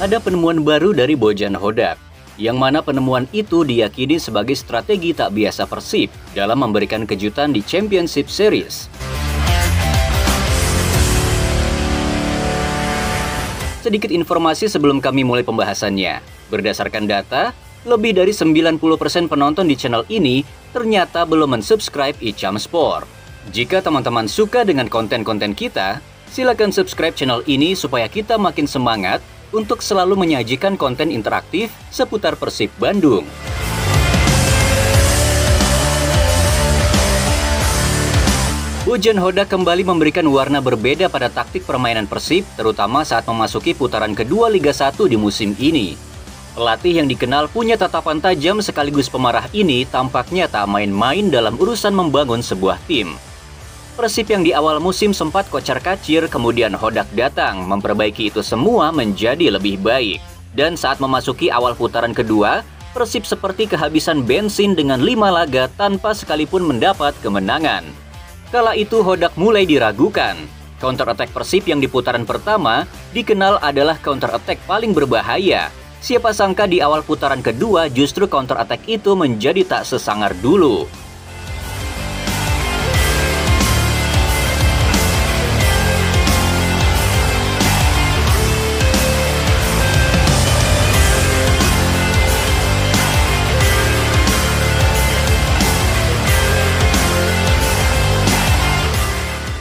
ada penemuan baru dari Bojan Hodak, yang mana penemuan itu diyakini sebagai strategi tak biasa Persib dalam memberikan kejutan di Championship Series. Sedikit informasi sebelum kami mulai pembahasannya. Berdasarkan data, lebih dari 90% penonton di channel ini ternyata belum mensubscribe Icam Sport. Jika teman-teman suka dengan konten-konten kita, silakan subscribe channel ini supaya kita makin semangat untuk selalu menyajikan konten interaktif seputar Persib Bandung. Bojan Hodak kembali memberikan warna berbeda pada taktik permainan Persib, terutama saat memasuki putaran kedua Liga 1 di musim ini. Pelatih yang dikenal punya tatapan tajam sekaligus pemarah ini tampaknya tak main-main dalam urusan membangun sebuah tim. Persib yang di awal musim sempat kocar-kacir, kemudian Hodak datang memperbaiki itu semua menjadi lebih baik. Dan saat memasuki awal putaran kedua, Persib seperti kehabisan bensin dengan 5 laga tanpa sekalipun mendapat kemenangan. Kala itu Hodak mulai diragukan. Counter attack Persib yang di putaran pertama dikenal adalah counter attack paling berbahaya. Siapa sangka di awal putaran kedua justru counter attack itu menjadi tak sesangar dulu.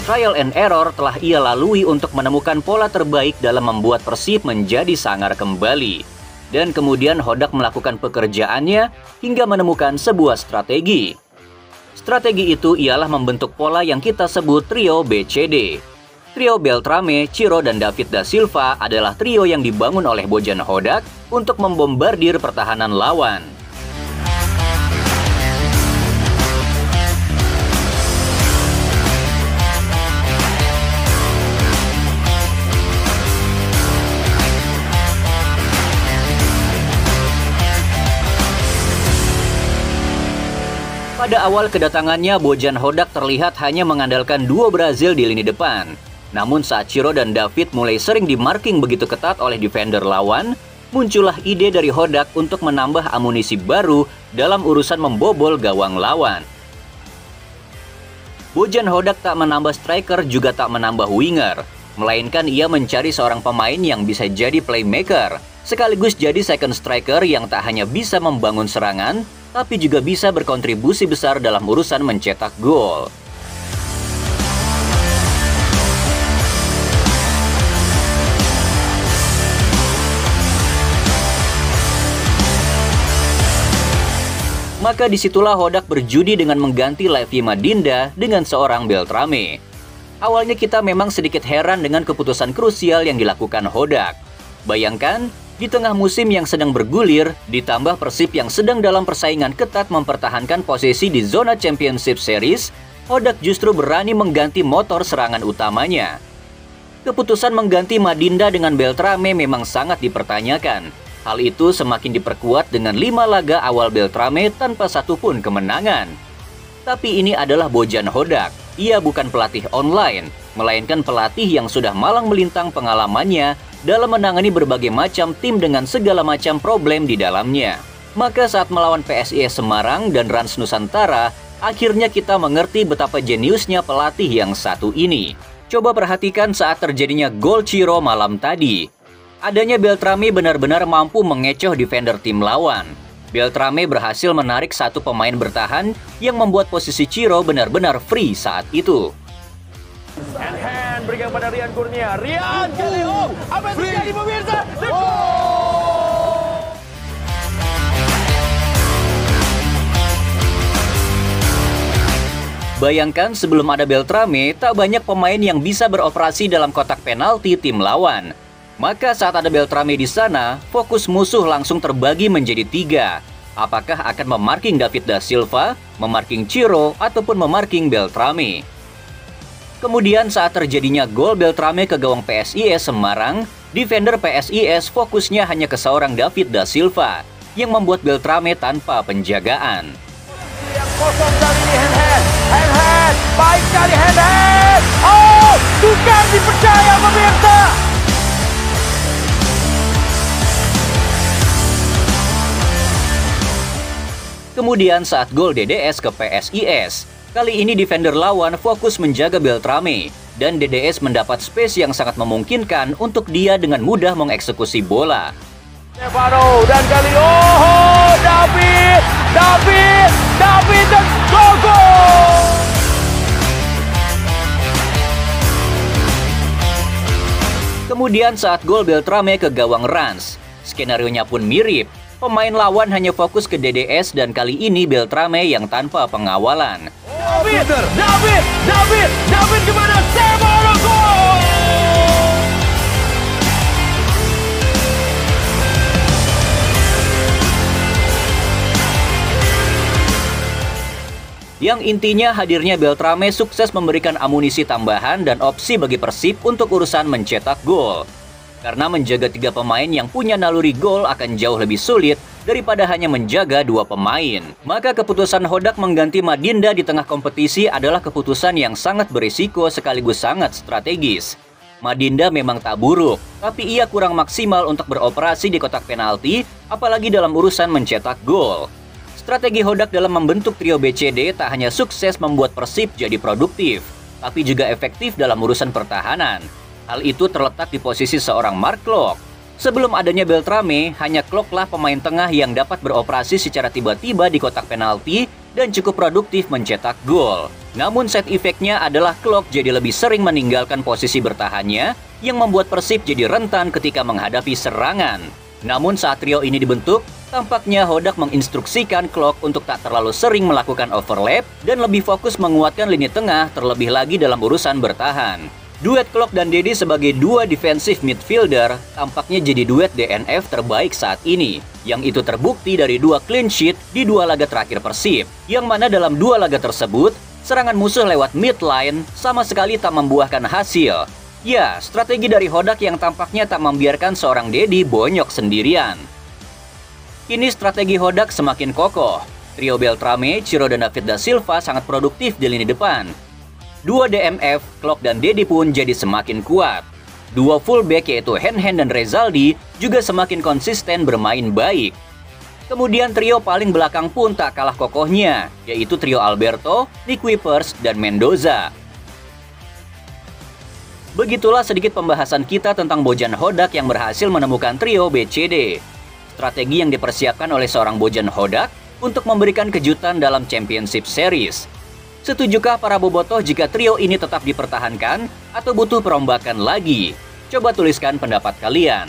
Trial and error telah ia lalui untuk menemukan pola terbaik dalam membuat Persib menjadi sangar kembali. Dan kemudian Hodak melakukan pekerjaannya hingga menemukan sebuah strategi. Strategi itu ialah membentuk pola yang kita sebut trio BCD. Trio Beltrame, Ciro, dan David da Silva adalah trio yang dibangun oleh Bojan Hodak untuk membombardir pertahanan lawan. Pada awal kedatangannya, Bojan Hodak terlihat hanya mengandalkan duo Brazil di lini depan. Namun saat Ciro dan David mulai sering dimarking begitu ketat oleh defender lawan, muncullah ide dari Hodak untuk menambah amunisi baru dalam urusan membobol gawang lawan. Bojan Hodak tak menambah striker juga tak menambah winger, melainkan ia mencari seorang pemain yang bisa jadi playmaker, sekaligus jadi second striker yang tak hanya bisa membangun serangan, tapi juga bisa berkontribusi besar dalam urusan mencetak gol. Maka disitulah Hodak berjudi dengan mengganti Levi Madinda dengan seorang Beltrame. Awalnya kita memang sedikit heran dengan keputusan krusial yang dilakukan Hodak. Bayangkan, di tengah musim yang sedang bergulir, ditambah Persib yang sedang dalam persaingan ketat mempertahankan posisi di zona Championship Series, Hodak justru berani mengganti motor serangan utamanya. Keputusan mengganti Madinda dengan Beltrame memang sangat dipertanyakan. Hal itu semakin diperkuat dengan 5 laga awal Beltrame tanpa satupun kemenangan. Tapi ini adalah Bojan Hodak. Ia bukan pelatih online, melainkan pelatih yang sudah malang melintang pengalamannya dalam menangani berbagai macam tim dengan segala macam problem di dalamnya. Maka saat melawan PSIS Semarang dan Rans Nusantara, akhirnya kita mengerti betapa jeniusnya pelatih yang satu ini. Coba perhatikan saat terjadinya gol Ciro malam tadi. Adanya Beltrame benar-benar mampu mengecoh defender tim lawan. Beltrame berhasil menarik satu pemain bertahan yang membuat posisi Ciro benar-benar free saat itu. Hand berikan pada Rian Kurnia. Rian Kaleo, apa yang terjadi pemirsa? Bayangkan sebelum ada Beltrame, tak banyak pemain yang bisa beroperasi dalam kotak penalti tim lawan. Maka saat ada Beltrame di sana, fokus musuh langsung terbagi menjadi 3. Apakah akan memarking David da Silva, memarking Ciro, ataupun memarking Beltrame? Kemudian saat terjadinya gol Beltrame ke gawang PSIS Semarang, defender PSIS fokusnya hanya ke seorang David da Silva, yang membuat Beltrame tanpa penjagaan. Yang kosong kali ini hand, baik kali hand. Oh, bukan dipercaya pemirsa. Kemudian saat gol DDS ke PSIS, kali ini defender lawan fokus menjaga Beltrame, dan DDS mendapat space yang sangat memungkinkan untuk dia dengan mudah mengeksekusi bola. Stefano dan kali David dan gol! Kemudian saat gol Beltrame ke gawang Rans, skenarionya pun mirip. Pemain lawan hanya fokus ke DDS dan kali ini Beltrame yang tanpa pengawalan. David gimana? Stefano gol! Yang intinya hadirnya Beltrame sukses memberikan amunisi tambahan dan opsi bagi Persib untuk urusan mencetak gol. Karena menjaga 3 pemain yang punya naluri gol akan jauh lebih sulit daripada hanya menjaga 2 pemain. Maka keputusan Hodak mengganti Madinda di tengah kompetisi adalah keputusan yang sangat berisiko sekaligus sangat strategis. Madinda memang tak buruk, tapi ia kurang maksimal untuk beroperasi di kotak penalti, apalagi dalam urusan mencetak gol. Strategi Hodak dalam membentuk trio BCD tak hanya sukses membuat Persib jadi produktif, tapi juga efektif dalam urusan pertahanan. Hal itu terletak di posisi seorang Mark Klok. Sebelum adanya Beltrame, hanya Klok lah pemain tengah yang dapat beroperasi secara tiba-tiba di kotak penalti dan cukup produktif mencetak gol. Namun side effect-nya adalah Klok jadi lebih sering meninggalkan posisi bertahannya yang membuat Persib jadi rentan ketika menghadapi serangan. Namun saat trio ini dibentuk, tampaknya Hodak menginstruksikan Klok untuk tak terlalu sering melakukan overlap dan lebih fokus menguatkan lini tengah terlebih lagi dalam urusan bertahan. Duet Klok dan Dedi sebagai 2 defensive midfielder tampaknya jadi duet DNF terbaik saat ini, yang itu terbukti dari 2 clean sheet di 2 laga terakhir Persib, yang mana dalam 2 laga tersebut, serangan musuh lewat midline sama sekali tak membuahkan hasil. Ya, strategi dari Hodak yang tampaknya tak membiarkan seorang Dedi bonyok sendirian. Kini strategi Hodak semakin kokoh. Trio Beltrame, Ciro dan David da Silva sangat produktif di lini depan. 2 DMF, Klok dan Dedi pun jadi semakin kuat. 2 fullback yaitu Hen dan Rezaldi juga semakin konsisten bermain baik. Kemudian trio paling belakang pun tak kalah kokohnya, yaitu trio Alberto, Nick Wipers, dan Mendoza. Begitulah sedikit pembahasan kita tentang Bojan Hodak yang berhasil menemukan trio BCD. Strategi yang dipersiapkan oleh seorang Bojan Hodak untuk memberikan kejutan dalam Championship Series. Setujukah para bobotoh jika trio ini tetap dipertahankan atau butuh perombakan lagi? Coba tuliskan pendapat kalian.